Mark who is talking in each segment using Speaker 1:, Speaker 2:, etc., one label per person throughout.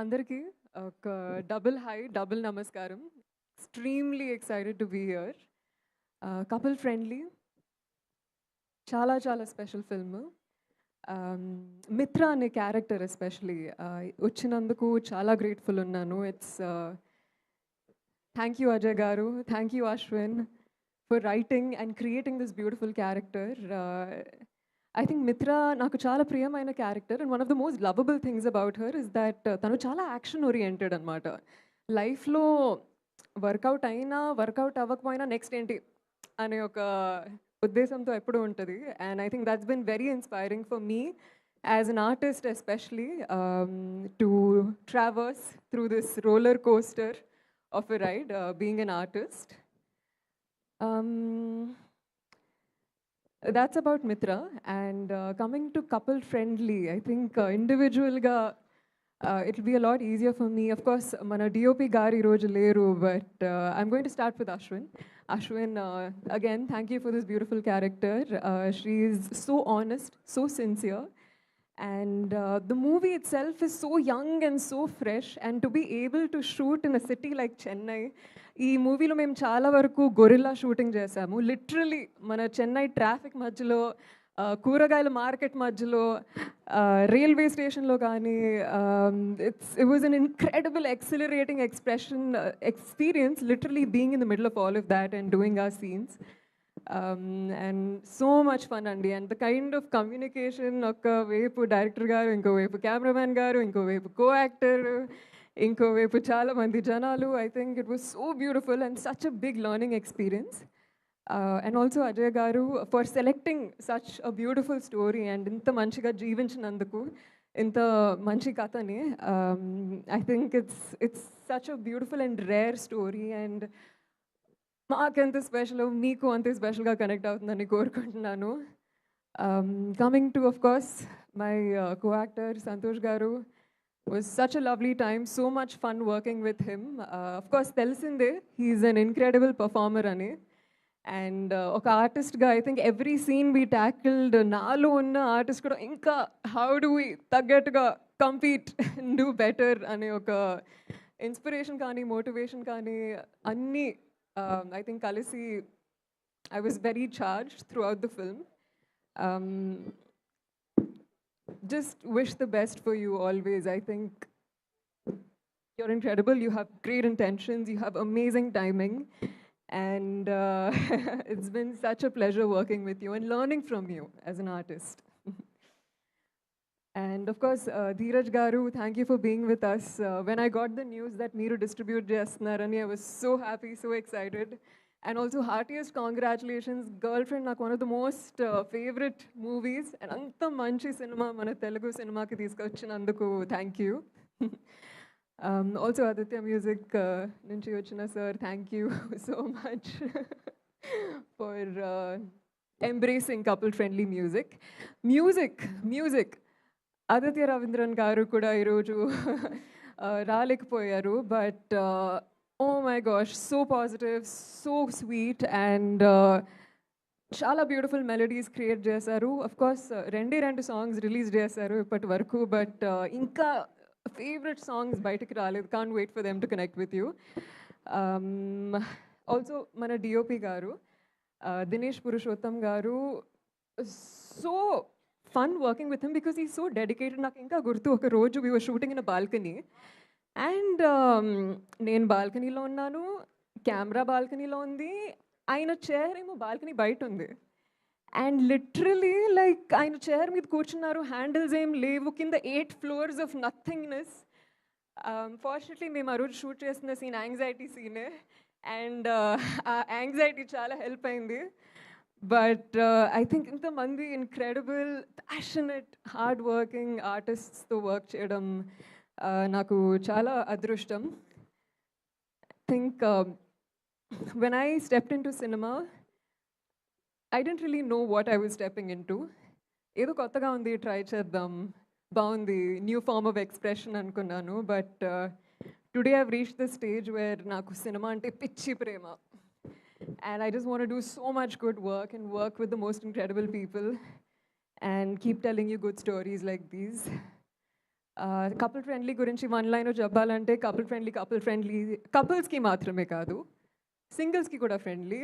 Speaker 1: అందరికీ ఒక double hi, double నమస్కారం. Extremely excited to be here. Couple friendly, చాలా చాలా స్పెషల్ ఫిల్మ్. మిత్ర అనే క్యారెక్టర్ ఎస్పెషలీ వచ్చినందుకు చాలా గ్రేట్ఫుల్ ఉన్నాను. ఇట్స్ థ్యాంక్ యూ అజయ్ గారు, thank you Ashwin for writing and creating this beautiful character. I think మిత్ర నాకు చాలా ప్రియమైన character and one of the most lovable things about her is that తను చాలా యాక్షన్ ఓరియంటెడ్ అనమాట. లైఫ్లో వర్కౌట్ అయినా వర్కౌట్ అవ్వకపోయినా నెక్స్ట్ ఏంటి అనే ఒక ఉద్దేశంతో ఎప్పుడూ ఉంటుంది. And I think that's been very inspiring for me as an artist especially to traverse through this roller coaster of a ride, being an artist. That's about Mitra. And coming to couple friendly, I think individual ga it'll be a lot easier for me. Of course, mana DOP gari roju leru, but I'm going to start with Ashwin. Ashwin, again, thank you for this beautiful character. She is so honest, so sincere. And the movie itself is so young and so fresh, and to be able to shoot in a city like Chennai, ఈ మూవీలో మేము చాలా వరకు gorilla shooting చేసాము. Literally మన Chennai traffic మధ్యలో, కూరగాయల market మధ్యలో, రైల్వే స్టేషన్లో కానీ, it was an incredible exhilarating experience literally being in the middle of all of that and doing our scenes. And so much fun అండి. And the kind of communication, ఒకవైపు director గారు, ఇంకోవైపు cameraman గారు, ఇంకోవైపు co actor, ఇంకోవైపు చాలా మంది జనాలు. I think it was so beautiful and such a big learning experience. And also Ajay గారు for selecting such a beautiful story and ఇంత మంచిగా జీవించినందుకు, ఇంత మంచి కథని. I think it's such a beautiful and rare story. And మాకెంత special, మీకు అంతే స్పెషల్గా కనెక్ట్ అవుతుందని కోరుకుంటున్నాను. Coming to of course my co-actor Santosh గారు, was such a lovely time, so much fun working with him. Of course telisinde he's an incredible performer ani, and oka artist ga I think every scene we tackled naalo unna artist kuda inka how do we taggattuga compete and do better ane oka inspiration kaani motivation kaani anni I think kalisi I was very charged throughout the film. Um, just wish the best for you always. I think you're incredible. You have great intentions. You have amazing timing. And it's been such a pleasure working with you and learning from you as an artist. And of course, Dheeraj Garu, thank you for being with us. When I got the news that Meeru distribute Jasnarani, I was so happy, so excited. And also, heartiest congratulations. Girlfriend, నాకు one of the most favorite movies. And anta manchi cinema, mana Telugu cinema ki తీసుకొచ్చినందుకు thank you. Also, Aditya Music నుంచి వచ్చిన sir, thank you so much for embracing couple-friendly music. Music. Aditya Ravindran గారు కూడా ఈరోజు రాలేకపోయారు. But oh my gosh, so positive, so sweet and చాలా beautiful melodies create చేశారు. Of course రెండు songs release చేశారు ఇప్పటి వరకు, బట్ ఇంకా ఫేవరెట్ సాంగ్స్ బయటకు రాలేదు. Can't wait for them to connect with you. Also మన డిఓపి గారు దినేష్ పురుషోత్తం గారు, so fun working with him because he's so dedicated. నాకు ఇంకా గుర్తు, ఒక రోజు we were shooting in a balcony and నేను బాల్కనీలో ఉన్నాను, కెమెరా బాల్కనీలో ఉంది, ఆయన చైర్ ఏమో బాల్కనీ బయట ఉంది. అండ్ లిటరలీ లైక్ ఆయన చైర్ మీద కూర్చున్నారు, హ్యాండిల్స్ ఏం లేవు, కింద 8 floors ఆఫ్ నథింగ్నెస్. ఫార్చునేట్లీ మేము ఆ రోజు షూట్ చేస్తున్న సీన్ యాంగ్జైటీ సీనే, అండ్ ఆ యాంగ్జైటీ చాలా హెల్ప్ అయింది. But I think ఇంతమంది incredible, passionate, hard working artists-తో work చేయడం నాకు చాలా అదృష్టం. I think when I stepped into cinema, I didn't really know what I was stepping into. ఏదో కొత్తగా ఉంది, ట్రై చేద్దాం, బాగుంది, న్యూ ఫార్మ్ ఆఫ్ ఎక్స్ప్రెషన్ అనుకున్నాను. But today I've reached the stage where నాకు సినిమా అంటే పిచ్చి ప్రేమ. And I just want to do so much good work and work with the most incredible people and keep telling you good stories like these. Couple friendly గురించి one line చెప్పాలంటే couple friendly కపుల్స్కి మాత్రమే కాదు, సింగిల్స్కి కూడా friendly,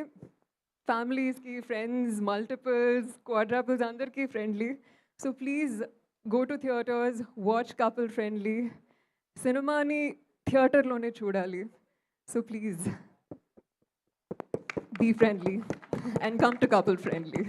Speaker 1: ఫ్యామిలీస్కి, friends, multiples, క్వాడ్రాపుల్స్ అందరికీ friendly. So please go to theatres, watch couple friendly. సినిమాని థియేటర్లోనే చూడాలి. So please be friendly and come to couple friendly.